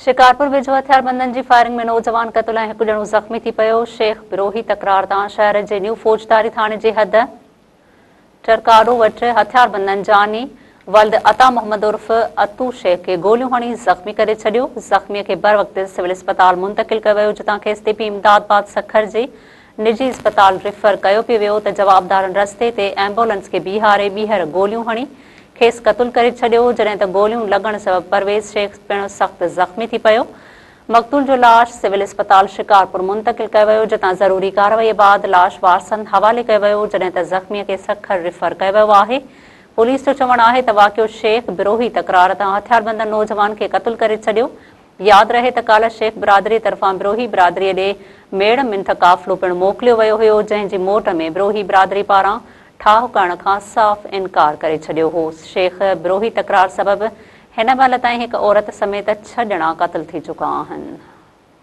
शिकारपुर वेझो हथियारबंदनि जी फायरिंग में नौजवान क़तल ऐं हिकु ॼणो ज़ख़्मी थी पियो। शेख बिरोही तकरार तां शहर जे न्यू फौजदारी थाणे जे हद टरकाडो वटि हथियारबंदनि जानी वल्द अता मोहम्मद उर्फ अतू शेख खे गोलियूं हणी ज़ख़्मी करे छॾियो। ज़ख़्मीअ खे बर वक़्ति सिविल अस्पताल मुंतक़िल कयो वियो, जितां खेसि तेपी इमदादबाद सखर जे निजी अस्पताल रिफर कयो पियो वियो त जवाबदारनि रस्ते ते एम्बुलेंस खे बीहारे ॿीहर गोलियूं हणी खेसि क़तल करे छॾियो, जॾहिं त गोलियूं लॻण सबबि परवेज़ शेख पिणु सख़्तु ज़ख़्मी थी पियो। मक़तूल जो लाश सिविल अस्पताल शिकारपुर मुंतक़िल कयो वियो, जितां ज़रूरी कार्रवाई बाद लाश वारसनि हवाले कयो वियो, जॾहिं त ज़ख़्मीअ खे सखर रिफर कयो वियो आहे। पुलिस जो चवणु आहे त वाक़ियो शेख बिरोही तकरार तां हथियारबंद नौजवान खे क़तल करे छॾियो। यादि रहे त काल्ह शेख बिरादरी तरफ़ां बिरोही बिरादरीअ ॾे मेड़ मिंथ काफ़िलो पिणु मोकिलियो वियो हुयो, जंहिं जी मोट में बिरोही बिरादरी पारां ठाह करण खां साफ़ इनकार करे छॾियो हो। शेख बिरोही तकरार सबबि हिन महिल ताईं हिकु औरत समेत 6 ॼणा क़तल थी चुका आहिनि।